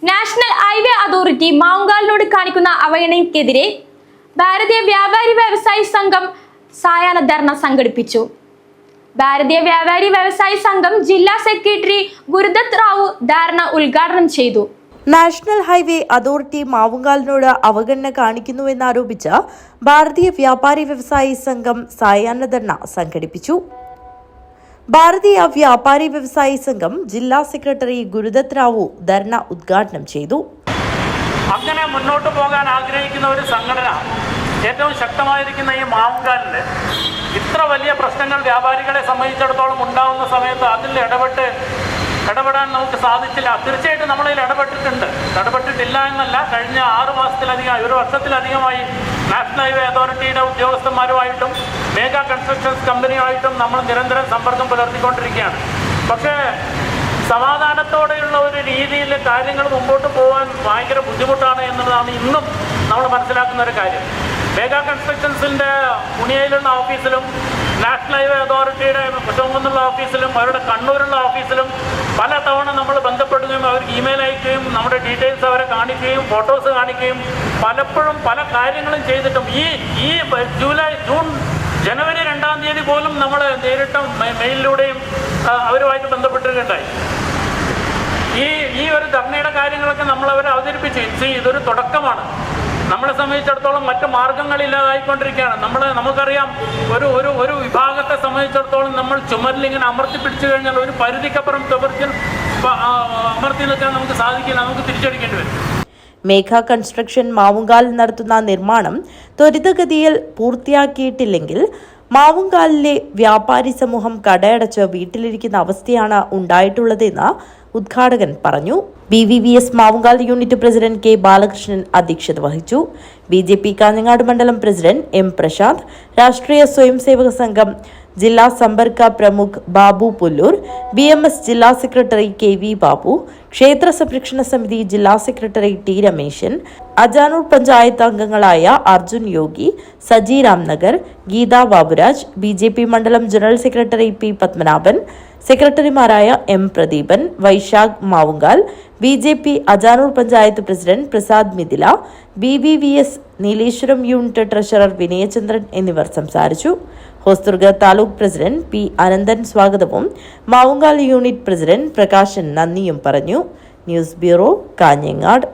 National highway authority മാവുങ്കാലിനോട് കാണിക്കുന്ന അവഗണനയ്ക്കെതിരെ ഭാരതീയ വ്യാപാരി വ്യവസായി സംഘം സായാഹ്ന ധർണ സംഘടിപ്പിച്ചു. ഭാരതീയ വ്യാപാരി വ്യവസായി സംഘം ജില്ലാ സെക്രട്ടറി ഗുരുദത്ത് റാവു ധർണ ഉദ്ഘാടനം ചെയ്തു. നാഷണൽ ഹൈവേ അതോറിറ്റി മാവുങ്കാലിനോട് അവഗണന കാണിക്കുന്നുവെന്നാരോപിച്ച് ഭാരതീയ വ്യാപാരി വ്യവസായി സംഘം സായാഹ്ന ധർണ സംഘടിപ്പിച്ചു. ഭാരതീയ വ്യാപാരി വ്യവസായി സംഘം ജില്ലാ സെക്രട്ടറി ഗുരുദത്ത് റാവു ധർണ ഉദ്ഘാടനം ചെയ്തു. അങ്ങനെ മുന്നോട്ട് പോകാൻ ആഗ്രഹിക്കുന്ന ഒരു സംഘടന ഏറ്റവും ശക്തമായിരിക്കുന്ന ഈ മാവുങ്കാലിൽ ഇത്ര വലിയ പ്രശ്നങ്ങൾ വ്യാപാരികളെ സംബന്ധിച്ചിടത്തോളം ഉണ്ടാകുന്ന സമയത്ത് അതിൽ ഇടപെടാൻ നമുക്ക് സാധിച്ചില്ല. തീർച്ചയായിട്ടും നമ്മളതിൽ ഇടപെട്ടിട്ടില്ല എന്നല്ല. കഴിഞ്ഞ 6 മാസത്തിലധികം 1 വർഷത്തിലധികമായി നാഷണൽ ഹൈവേ അതോറിറ്റിയുടെ ഉദ്യോഗസ്ഥന്മാരുമായിട്ടും മേഘാ കൺസ്ട്രക്ഷൻസ് കമ്പനിയുമായിട്ടും നമ്മൾ നിരന്തരം സമ്പർക്കം പുലർത്തിക്കൊണ്ടിരിക്കുകയാണ്. പക്ഷേ സമാധാനത്തോടെയുള്ള ഒരു രീതിയിൽ കാര്യങ്ങൾ മുമ്പോട്ട് പോകാൻ ഭയങ്കര ബുദ്ധിമുട്ടാണ് എന്നുള്ളതാണ് ഇന്നും നമ്മൾ മനസ്സിലാക്കുന്ന ഒരു കാര്യം. മേഘാ കൺസ്ട്രക്ഷൻസിൻ്റെ പുണിയയിലുള്ള ഓഫീസിലും നാഷണൽ ഹൈവേ അതോറിറ്റിയുടെ കുറ്റംകുന്നുള്ള ഓഫീസിലും അവരുടെ കണ്ണൂരുള്ള ഓഫീസിലും പല തവണ നമ്മൾ ബന്ധപ്പെടുകയും അവർക്ക് ഇമെയിൽ അയക്കുകയും നമ്മുടെ ഡീറ്റെയിൽസ് അവരെ കാണിക്കുകയും ഫോട്ടോസ് കാണിക്കുകയും പലപ്പോഴും പല കാര്യങ്ങളും ചെയ്തിട്ടും ഈ ജൂൺ ജനുവരി 2-ാം തീയതി പോലും നമ്മൾ നേരിട്ട് മെയിലിലൂടെയും അവരുമായിട്ട് ബന്ധപ്പെട്ടിട്ടുണ്ടായി. ഈ ഒരു ധർണയുടെ കാര്യങ്ങളൊക്കെ നമ്മൾ അവരെ അവതരിപ്പിച്ച് ഇതൊരു തുടക്കമാണ്. നമ്മളെ സംബന്ധിച്ചിടത്തോളം മറ്റു മാർഗങ്ങളില്ലാതായിക്കൊണ്ടിരിക്കുകയാണ്. നമുക്കറിയാം, ഒരു വിഭാഗത്തെ സംബന്ധിച്ചിടത്തോളം നമ്മൾ ചുമരിലിങ്ങനെ അമർത്തി പിടിച്ചു കഴിഞ്ഞാൽ ഒരു പരിധിക്കപ്പുറം അമർത്തി നിൽക്കാൻ നമുക്ക് സാധിക്കില്ല, നമുക്ക് തിരിച്ചടിക്കേണ്ടി വരും. മേഘാ കൺസ്ട്രക്ഷൻ മാവുങ്കാലിൽ നടത്തുന്ന നിർമ്മാണം ത്വരിതഗതിയിൽ പൂർത്തിയാക്കിയിട്ടില്ലെങ്കിൽ മാവുങ്കാലിലെ വ്യാപാരി സമൂഹം കടയടച്ച് വീട്ടിലിരിക്കുന്ന അവസ്ഥയാണ് ഉണ്ടായിട്ടുള്ളതെന്ന് ഉദ്ഘാടകൻ പറഞ്ഞു. BVVS Mavungal unit president K. Balakrishnan അധ്യക്ഷത വഹിച്ചു. BJP കാഞ്ഞങ്ങാട് മണ്ഡലം പ്രസിഡന്റ് M. പ്രശാന്ത്, രാഷ്ട്രീയ സ്വയംസേവക സംഘം ജില്ലാ സമ്പർക്ക പ്രമുഖ് ബാബു പുല്ലൂർ, BMS ജില്ലാ സെക്രട്ടറി KV ബാബു, ക്ഷേത്ര സംരക്ഷണ സമിതി ജില്ലാ സെക്രട്ടറി T. രമേശൻ, അജാനൂർ പഞ്ചായത്ത് അംഗങ്ങളായ അർജുൻ യോഗി, സജി രാംനഗർ, ഗീത ബാബുരാജ്, BJP മണ്ഡലം ജനറൽ സെക്രട്ടറി P. പത്മനാഭൻ, സെക്രട്ടറിമാരായ M. Pradeepan, Vaishakh Mavungal, BJP Ajanur panchayat president Prasad Mithila, BVVS Nileshwaram unit treasurer Vinayachandran എന്നിവർ സംസാരിച്ചു. Hosdurg taluk president P. അനന്തൻ സ്വാഗതവും മാവുങ്കാൽ യൂണിറ്റ് പ്രസിഡന്റ് പ്രകാശൻ നന്ദിയും പറഞ്ഞു. News bureau, Kanhangad.